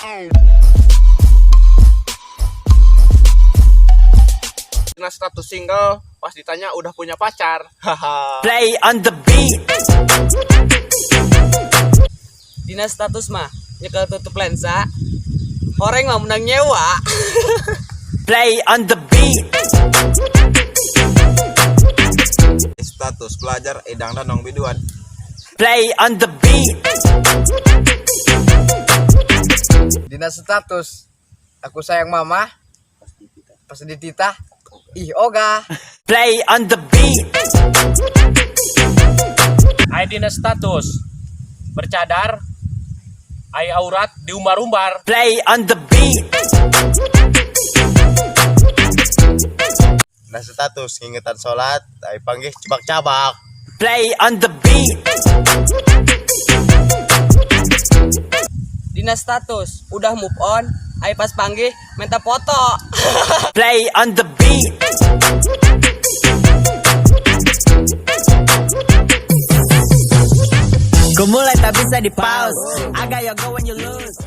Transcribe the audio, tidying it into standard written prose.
Nah, status single pas ditanya udah punya pacar. Haha. Play on the beat. Dina status mah nyekel tutup lensa. Orang mah menang nyewa. Play on the beat. Status pelajar edang danong biduan. Play on the beat. Dina status aku sayang mama. Pas dititah ih oga. Play on the beat. Ai dina status bercadar, ai aurat diumbar-umbar. Play on the beat. Nah status ngingetan sholat, ay panggih cabak-cabak. Play on the beat. Dina status udah move on. Ai pas panggih minta foto. Play on the beat. Ku mulai tak bisa di pause. I got you go when you lose.